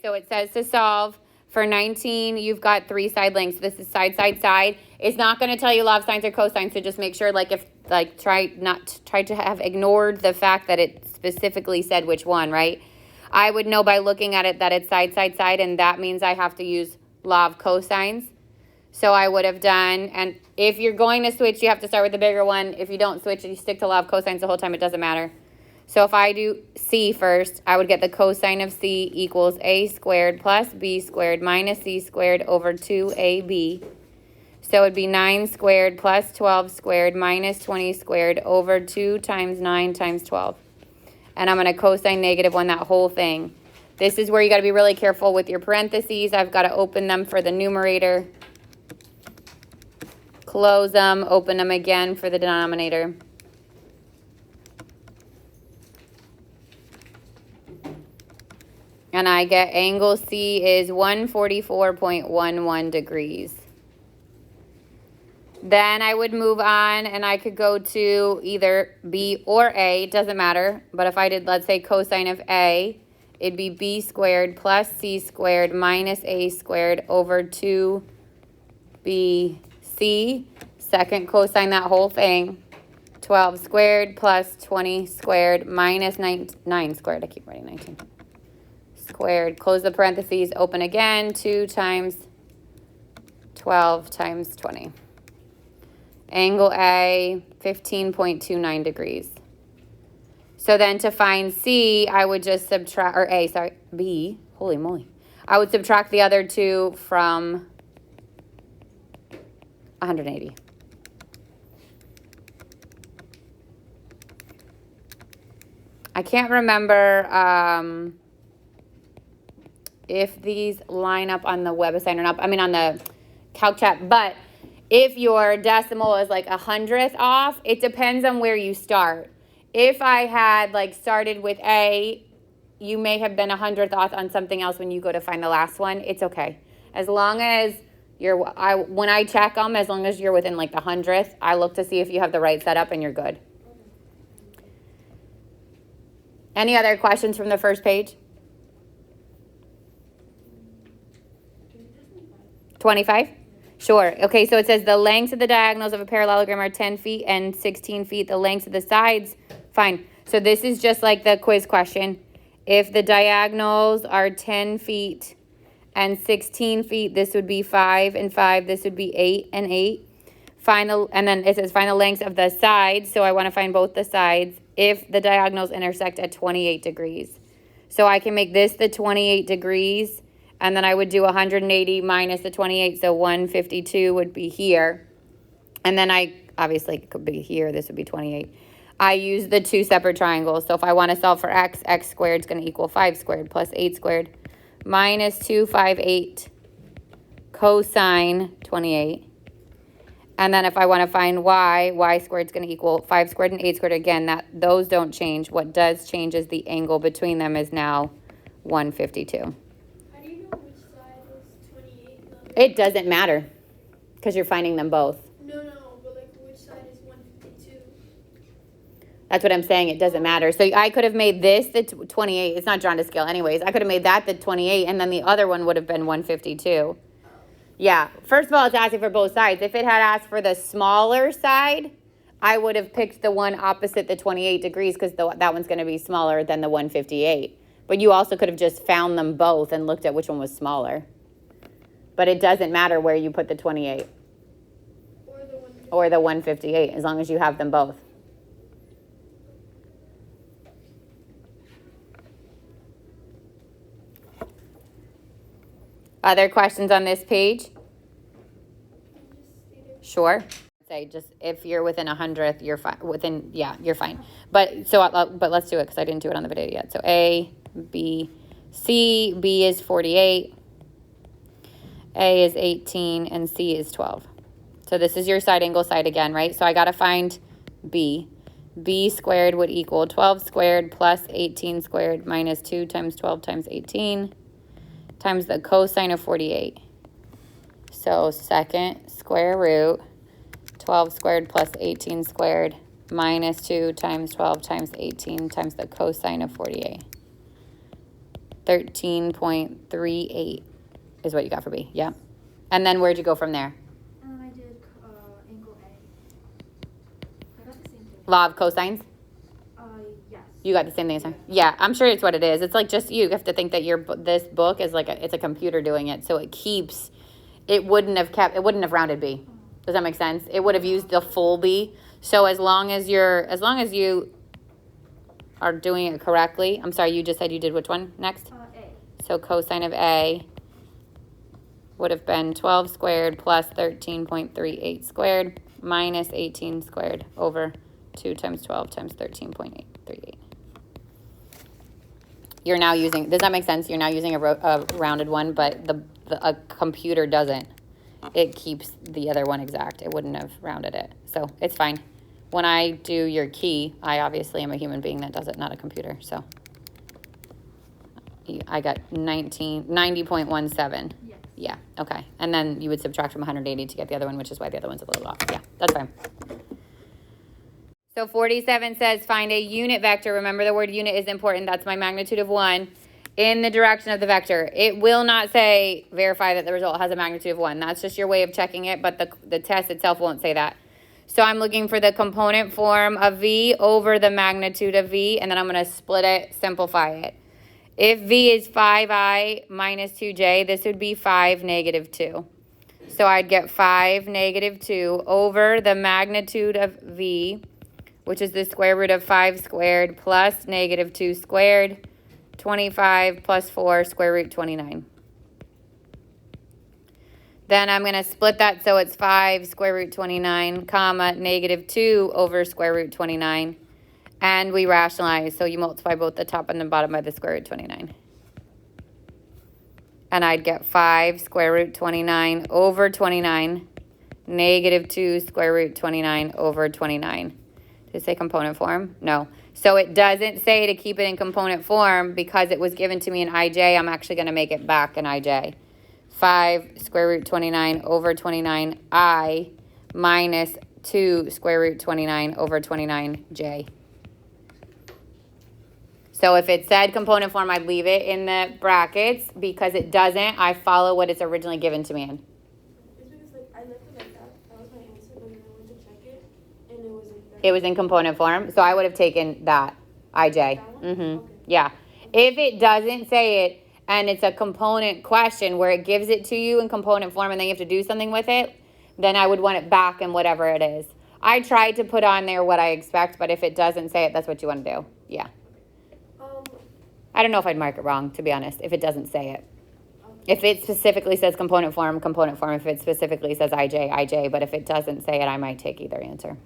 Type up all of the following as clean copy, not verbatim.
So it says to solve for 19, you've got 3 side lengths. This is side, side, side. It's not going to tell you law of sines or cosines, so just make sure, try to have ignored the fact that it specifically said which one, right? I would know by looking at it that it's side, side, side, and that means I have to use law of cosines. So I would have done, and if you're going to switch, you have to start with the bigger one. If you don't switch, you stick to law of cosines the whole time, it doesn't matter. So if I do C first, I would get the cosine of C equals A squared plus B squared minus C squared over 2AB. So it would be 9 squared plus 12 squared minus 20 squared over 2 times 9 times 12. And I'm going to cosine -1 that whole thing. This is where you got to be really careful with your parentheses. I've got to open them for the numerator, close them, open them again for the denominator. And I get angle C is 144.11 degrees. Then I would move on and I could go to either B or A, it doesn't matter. But if I did, let's say, cosine of A, it'd be B squared plus C squared minus A squared over 2BC. Second cosine that whole thing. 12 squared plus 20 squared minus 9 squared. I keep writing 19. Squared, close the parentheses, open again, 2 times 12 times 20. Angle A, 15.29 degrees. So then to find C, I would just subtract, or A, sorry, B, holy moly. I would subtract the other two from 180. I can't remember if these line up on the website or not, I mean on the calc chat, but if your decimal is like 100th off, it depends on where you start. If I had started with A, you may have been 100th off on something else when you go to find the last one. It's okay. As long as when I check them, as long as you're within the 100th, I look to see if you have the right setup and you're good. Any other questions from the first page? 25? Sure. Okay, so it says the lengths of the diagonals of a parallelogram are 10 feet and 16 feet. The lengths of the sides, fine. So this is just like the quiz question. If the diagonals are 10 feet and 16 feet, this would be 5 and 5. This would be 8 and 8. And then it says find the lengths of the sides. So I want to find both the sides if the diagonals intersect at 28 degrees. So I can make this the 28 degrees. And then I would do 180 minus the 28, so 152 would be here. And then obviously it could be here, this would be 28. I use the 2 separate triangles. So if I want to solve for x, x squared is going to equal 5 squared plus 8 squared minus 258 cosine 28. And then if I want to find y, y squared is going to equal 5 squared and 8 squared. Again, those don't change. What does change is the angle between them is now 152. It doesn't matter because you're finding them both. No, but which side is 152? That's what I'm saying. It doesn't matter. So I could have made this the 28. It's not drawn to scale anyways. I could have made that the 28 and then the other one would have been 152. Yeah. First of all, it's asking for both sides. If it had asked for the smaller side, I would have picked the one opposite the 28 degrees because that one's going to be smaller than the 158. But you also could have just found them both and looked at which one was smaller. But it doesn't matter where you put the 28 or the 158 as long as you have them both. Other questions on this page? Sure. Say just if you're within 100th, you're fine. You're fine. But let's do it because I didn't do it on the video yet. So A, B, C. B is 48. A is 18 and C is 12. So this is your side angle side again, right? So I got to find B. B squared would equal 12 squared plus 18 squared minus 2 times 12 times 18 times the cosine of 48. So second square root 12 squared plus 18 squared minus 2 times 12 times 18 times the cosine of 48. 13.38 is what you got for B. Yeah. And then where'd you go from there? I did angle A. I got the same thing. Law of cosines? Yes. You got the same thing as her? Yeah, I'm sure it's what it is. It's like just you have to think that this book is like it's a computer doing it, so it wouldn't have rounded B. Does that make sense? It would have used the full B. So as long as you are doing it correctly. I'm sorry, you just said you did which one next? A. So cosine of A would have been 12 squared plus 13.38 squared minus 18 squared over 2 times 12 times 13.38. You're now using, does that make sense? You're now using a rounded one, but a computer doesn't. It keeps the other one exact. It wouldn't have rounded it. So it's fine. When I do your key, I obviously am a human being that does it, not a computer. So I got 90.17. Yes. Yeah, okay. And then you would subtract from 180 to get the other one, which is why the other one's a little off. Yeah, that's fine. So 47 says find a unit vector. Remember the word unit is important. That's my magnitude of 1 in the direction of the vector. It will not say verify that the result has a magnitude of 1. That's just your way of checking it, but the test itself won't say that. So I'm looking for the component form of V over the magnitude of V, and then I'm going to split it, simplify it. If V is 5i minus 2j, this would be 5 negative 2. So I'd get 5 negative 2 over the magnitude of V, which is the square root of 5 squared plus negative 2 squared, 25 plus 4, square root 29. Then I'm going to split that so it's 5 square root 29, comma, negative 2 over square root 29. And we rationalize, so you multiply both the top and the bottom by the square root 29. And I'd get 5 square root 29 over 29, negative 2 square root 29 over 29. Did it say component form? No. So it doesn't say to keep it in component form because it was given to me in IJ. I'm actually going to make it back in IJ. 5 square root 29 over 29i minus 2 square root 29 over 29j. So if it said component form, I'd leave it in the brackets. Because it doesn't, I follow what it's originally given to me in. It's because like I left it like that. That was my answer, but then I went to check it, and it was like that. It was in component form, so I would have taken that, IJ. That one? Okay. Yeah. If it doesn't say it, and it's a component question where it gives it to you in component form and then you have to do something with it, then I would want it back in whatever it is. I tried to put on there what I expect, but if it doesn't say it, that's what you want to do. Yeah. I don't know if I'd mark it wrong, to be honest, if it doesn't say it. If it specifically says component form, component form. If it specifically says IJ, IJ. But if it doesn't say it, I might take either answer.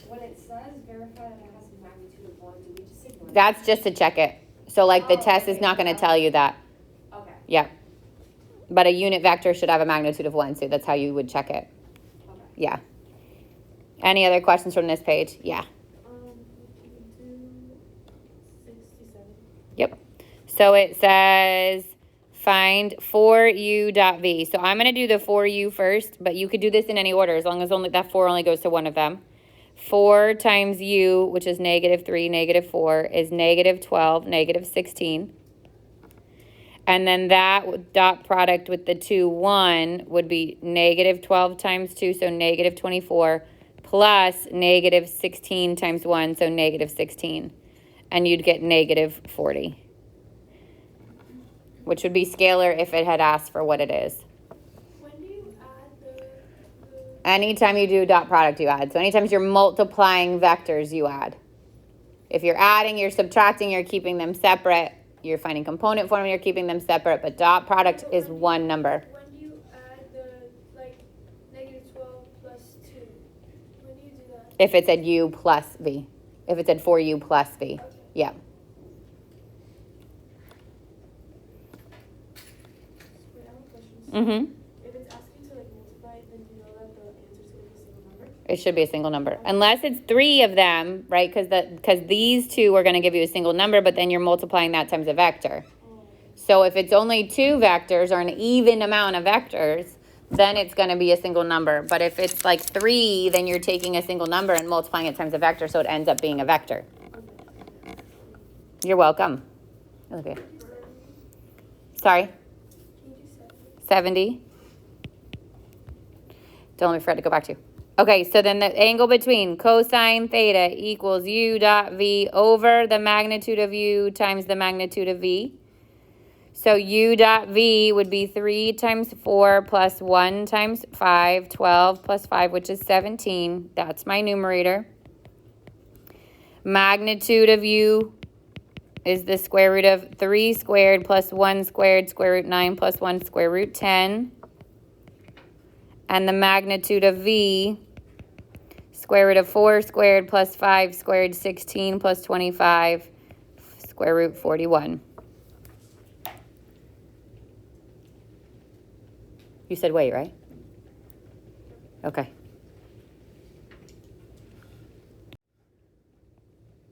When it says verify that it has a magnitude of 1, do we just ignore That's just to check it. So like the test is not going to tell you that. Okay. Yeah. But a unit vector should have a magnitude of 1, so that's how you would check it. Okay. Yeah. Any other questions from this page? Yeah. 67. Yep. So it says find for u.v. So I'm going to do the for u first, but you could do this in any order as long as only that 4 only goes to one of them. 4 times u, which is negative 3, negative 4, is negative 12, negative 16. And then that dot product with the 2, 1 would be negative 12 times 2, so negative 24, plus negative 16 times 1, so negative 16. And you'd get negative 40, which would be scalar if it had asked for what it is. When do you add the Anytime you do dot product, you add. So anytime you're multiplying vectors, you add. If you're adding, you're subtracting, you're keeping them separate. You're finding component form, you're keeping them separate. But dot product is one number. When do you add the negative 12 plus 2? When do you do that? If it said u plus v. If it said for u plus v. Okay. Yeah. Wait, I have a question. Mm-hmm. If it's asking to multiply, then you know that the answer is going to be a single number? It should be a single number. Unless it's 3 of them, right? Because these 2 are going to give you a single number, but then you're multiplying that times a vector. So if it's only 2 vectors or an even amount of vectors, then it's going to be a single number. But if it's like 3, then you're taking a single number and multiplying it times a vector, so it ends up being a vector. You're welcome. Okay. Sorry, Can you do 70? 70. Don't let me forget to go back to. Okay, so then the angle between cosine theta equals u dot v over the magnitude of u times the magnitude of v. So u dot v would be 3 times 4 plus 1 times 5, 12 plus 5, which is 17. That's my numerator. Magnitude of u is the square root of 3 squared plus 1 squared, square root 9 plus 1, square root 10. And the magnitude of v, square root of 4 squared plus 5 squared, 16 plus 25, square root 41. You said wait, right? Okay.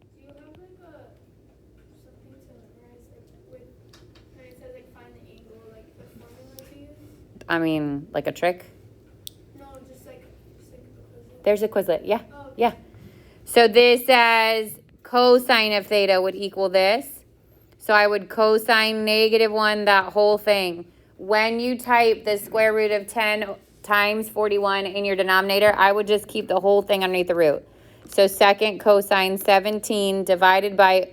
Do you have like a something to memorize like with when it says like find the angle, like the formula to use? I mean, like a trick? No, just like a quiz. There's a Quizlet, yeah. Oh, okay. Yeah. So this says cosine of theta would equal this. So I would cosine -1, that whole thing. When you type the square root of 10 times 41 in your denominator, I would just keep the whole thing underneath the root. So second cosine 17 divided by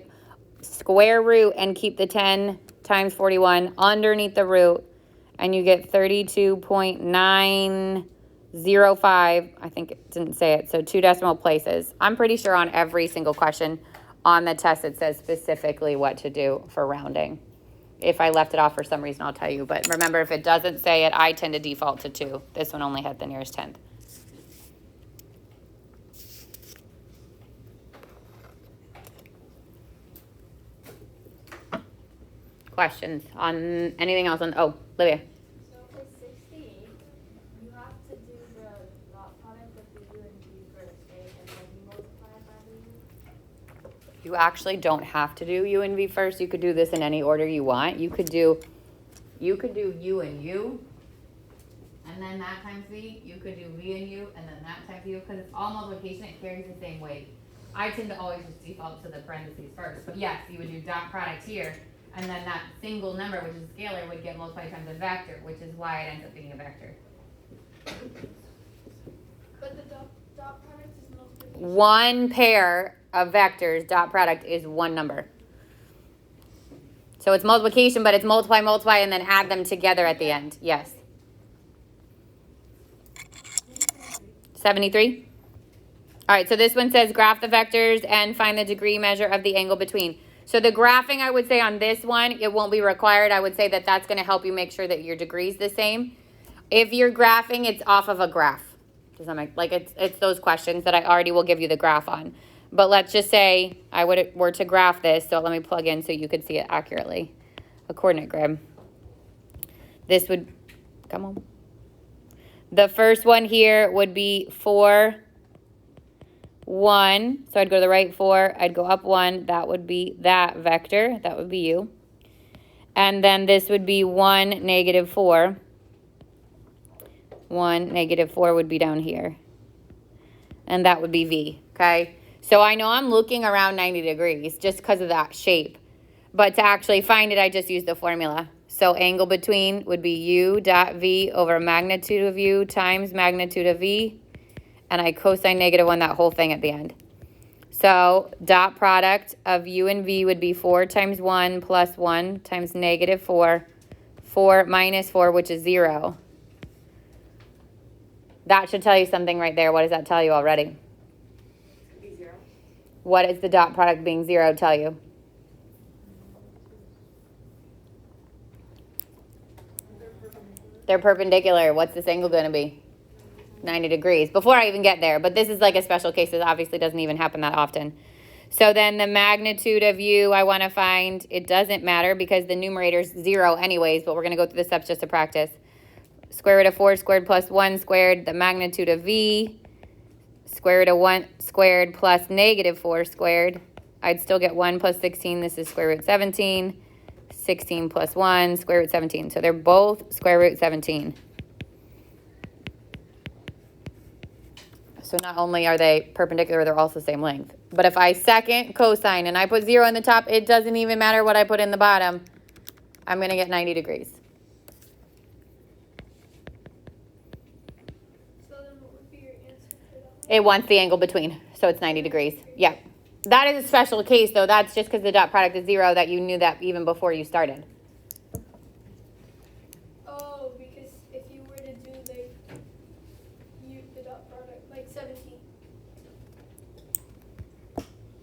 square root and keep the 10 times 41 underneath the root. And you get 32.905. I think it didn't say it. So 2 decimal places. I'm pretty sure on every single question on the test it says specifically what to do for rounding. If I left it off for some reason, I'll tell you. But remember, if it doesn't say it, I tend to default to 2. This one only had the nearest 10th. Questions on anything else? Oh, Livia. So for 60, you have to do the dot product of the u and v first, right? And then you multiply it by the u. You actually don't have to do u and v first. You could do this in any order you want. You could do u and u, and then that times v. You could do v and u, and then that times u, because it's all multiplication. It carries the same weight. I tend to always just default to the parentheses first. But yes, you would do dot product here, and then that single number, which is scalar, would get multiplied times a vector, which is why it ends up being a vector. But the dot product is multiplication. One pair of vectors, dot product, is one number. So it's multiplication, but it's multiply, and then add them together at the end. Yes. 73? All right, so this one says graph the vectors and find the degree measure of the angle between. So the graphing, I would say on this one, it won't be required. I would say that that's going to help you make sure that your degree is the same. If you're graphing, it's off of a graph. Does that make, like, it's those questions that I already will give you the graph on. But let's just say I were to graph this, so let me plug in so you could see it accurately. A coordinate grid. This would, come on. The first one here would be 4, 1. So I'd go to the right 4, I'd go up 1. That would be that vector. That would be you. And then this would be 1, -4. 1, -4 would be down here. And that would be V, okay? So I know I'm looking around 90 degrees just because of that shape. But to actually find it, I just use the formula. So angle between would be u dot v over magnitude of u times magnitude of v. And I cosine -1 that whole thing at the end. So dot product of u and v would be 4 times 1 plus 1 times -4. 4 minus 4, which is 0. That should tell you something right there. What does that tell you already? Be 0. What does the dot product being 0 tell you? They're perpendicular. What's this angle going to be? 90 degrees. Before I even get there. But this is like a special case. This obviously doesn't even happen that often. So then the magnitude of u I want to find. It doesn't matter because the numerator is 0 anyways. But we're going to go through the steps just to practice. Square root of 4 squared plus 1 squared. The magnitude of v. Square root of 1 squared plus -4 squared. I'd still get 1 plus 16. This is square root 17. 16 plus 1, square root 17. So they're both square root 17. So not only are they perpendicular, they're also the same length. But if I second cosine and I put 0 in the top, it doesn't even matter what I put in the bottom. I'm going to get 90 degrees. So then what would be your answer for that one? It wants the angle between, so it's 90 degrees. Yeah. That is a special case, though. That's just because the dot product is 0 that you knew that even before you started. Oh, because if you were to do like the dot product like 17.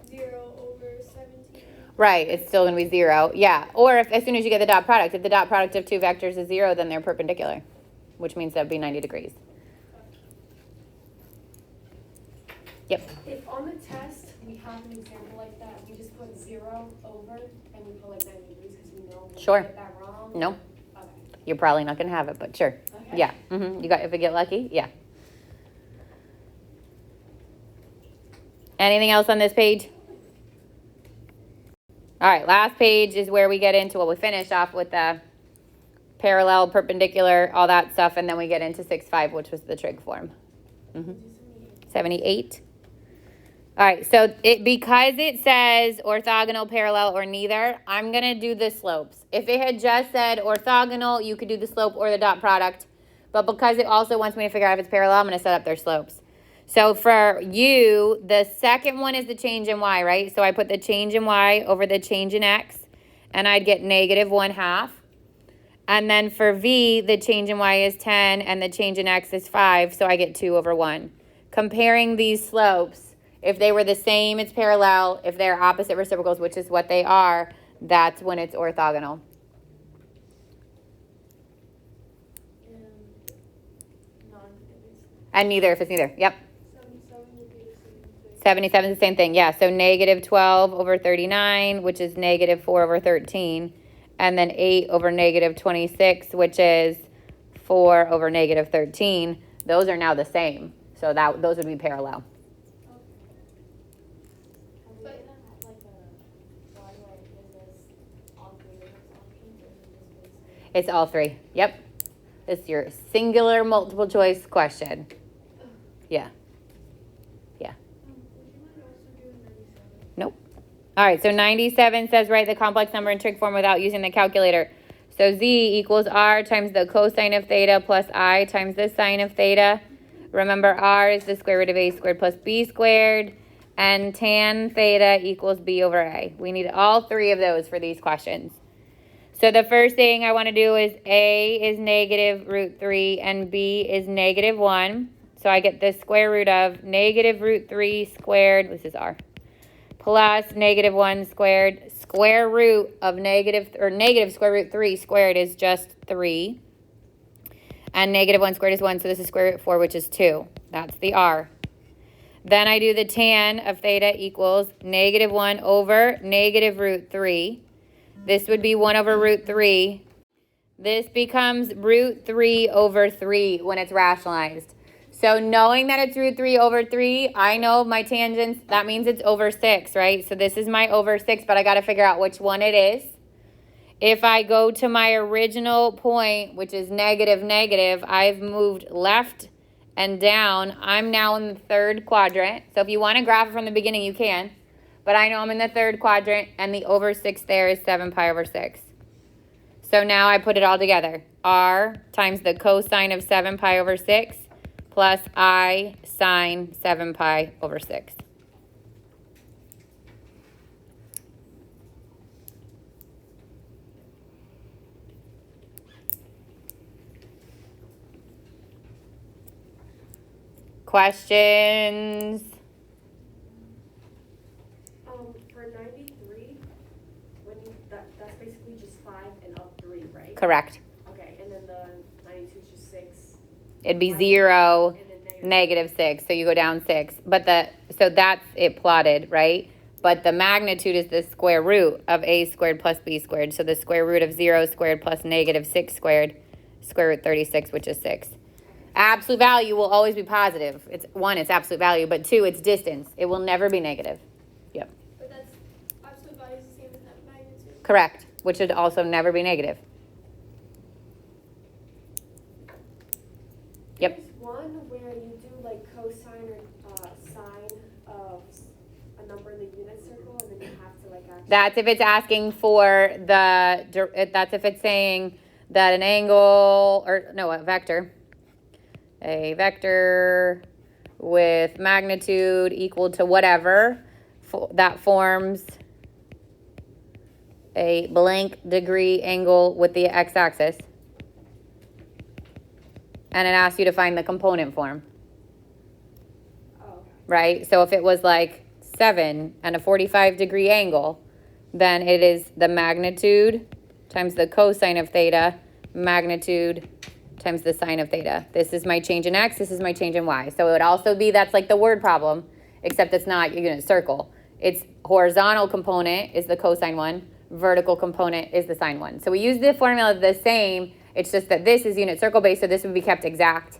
0 over 17. Right, it's still going to be 0. Yeah, or if as soon as you get the dot product, if the dot product of two vectors is 0, then they're perpendicular, which means that would be 90 degrees. Yep. If on the test we have an example like that, we just put 0 over and we put like 90 degrees because we know we'll Sure. get that wrong? No, Okay. you're probably not going to have it, but sure. Okay. Yeah. You got if we get lucky, yeah. Anything else on this page? All right, last page is where we get into, well, we finish off with the parallel, perpendicular, all that stuff, and then we get into 6.5, which was the trig form. 78. All right, so because it says orthogonal, parallel, or neither, I'm going to do the slopes. If it had just said orthogonal, you could do the slope or the dot product. But because it also wants me to figure out if it's parallel, I'm going to set up their slopes. So for you, the second one is the change in y, right? So I put the change in y over the change in x, and I'd get negative 1/2. And then for v, the change in y is 10, and the change in x is 5, so I get 2 over 1. Comparing these slopes, if they were the same, it's parallel. If they're opposite reciprocals, which is what they are, that's when it's orthogonal. And neither if it's neither. Yep. 77 would be the same thing. 77 is the same thing. Yeah, so negative 12 over 39, which is negative 4 over 13. And then 8 over negative 26, which is 4 over negative 13. Those are now the same. So those would be parallel. It's all three. Yep. It's your singular multiple choice question. Yeah. Yeah. Would you mind also doing 97? Nope. All right, so 97 says write the complex number in trig form without using the calculator. So z equals r times the cosine of theta plus I times the sine of theta. Remember, r is the square root of a squared plus b squared. And tan theta equals b over a. We need all three of those for these questions. So the first thing I want to do is a is negative root 3 and b is negative 1. So I get the square root of negative root 3 squared, this is r, plus negative 1 squared. Square root of negative square root 3 squared is just 3. And negative 1 squared is 1, so this is square root 4, which is 2. That's the r. Then I do the tan of theta equals negative 1 over negative root 3. This would be 1 over root 3. This becomes root 3 over 3 when it's rationalized. So knowing that it's root 3 over 3, I know my tangents, that means it's over 6, right? So this is my over 6, but I got to figure out which one it is. If I go to my original point, which is negative, negative, I've moved left and down. I'm now in the third quadrant. So if you want to graph it from the beginning, you can. But I know I'm in the third quadrant, and the over 6 there is 7 pi over 6. So now I put it all together. R times the cosine of 7 pi over 6 plus I sine 7 pi over 6. Questions? For 93, that's basically just 5 and up 3, right? Correct. Okay, and then the 92 is just 6. It'd be 0, And then negative 6, so you go down 6. So that's it plotted, right? But the magnitude is the square root of a squared plus b squared. So the square root of 0 squared plus negative 6 squared, square root 36, which is 6. Absolute value will always be positive. It's 1, it's absolute value, but 2, it's distance. It will never be negative. Yep. But that's absolute value is the same as that magnitude. Correct, which should also never be negative. Yep. There's one where you do like cosine or sine of a number in the unit circle, and then you have to like actually. That's if it's asking for that's if it's saying that an angle, or no, a vector with magnitude equal to whatever, that forms a blank degree angle with the x-axis. And it asks you to find the component form. Oh. Right? So if it was like 7 and a 45-degree angle, then it is the magnitude times the cosine of theta, magnitude times the sine of theta. This is my change in x, this is my change in y. So it would also be, that's like the word problem, except it's not your unit circle. It's horizontal component is the cosine one, vertical component is the sine one. So we use the formula the same, it's just that this is unit circle based, so this would be kept exact.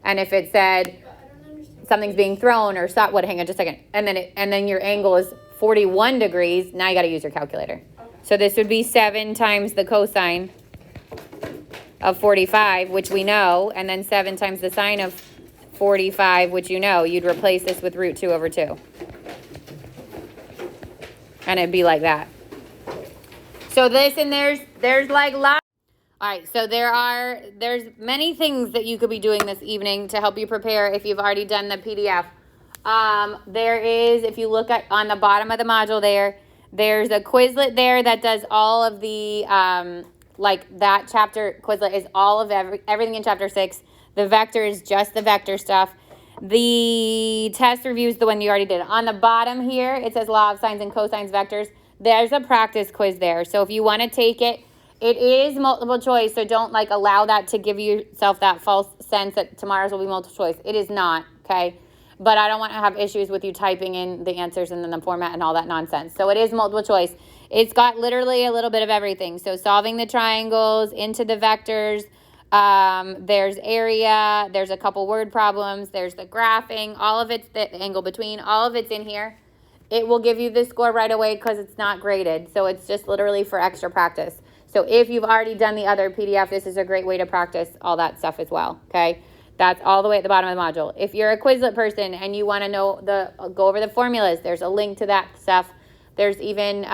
And if it said But I don't understand. something's being thrown or hang on just a second, and then your angle is 41 degrees, now you got to use your calculator. Okay. So this would be 7 times the cosine of 45, which we know, and then 7 times the sine of 45, which you know. You'd replace this with root 2 over 2. And it'd be like that. So this, and there's like lots. All right, so there's many things that you could be doing this evening to help you prepare if you've already done the PDF. There is, if you look at on the bottom of the module there's a Quizlet there that does all of the, like that chapter, Quizlet is all of everything in chapter 6. The vector is just the vector stuff. The test review is the one you already did. On the bottom here, it says law of sines and cosines vectors. There's a practice quiz there. So if you want to take it, it is multiple choice, so don't like allow that to give yourself that false sense that tomorrow's will be multiple choice. It is not, okay? But I don't want to have issues with you typing in the answers and then the format and all that nonsense. So it is multiple choice. It's got literally a little bit of everything. So solving the triangles, into the vectors, there's area, there's a couple word problems, there's the graphing, all of it's the angle between, all of it's in here. It will give you the score right away because it's not graded. So it's just literally for extra practice. So if you've already done the other PDF, this is a great way to practice all that stuff as well, okay? That's all the way at the bottom of the module. If you're a Quizlet person and you want to know go over the formulas, there's a link to that stuff. There's even,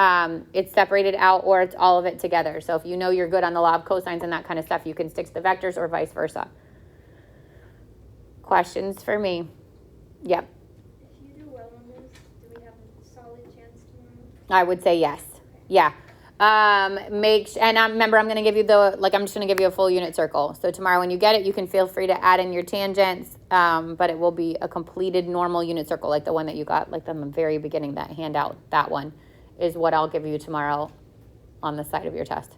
it's separated out or it's all of it together. So if you know you're good on the law of cosines and that kind of stuff, you can stick to the vectors or vice versa. Questions for me? Yep. If you do well on this, do we have a solid chance tomorrow? I would say yes. Yeah. Remember, I'm going to give you I'm just going to give you a full unit circle. So tomorrow when you get it, you can feel free to add in your tangents, but it will be a completed normal unit circle, like the one that you got, like the very beginning, that handout, that one is what I'll give you tomorrow on the side of your test.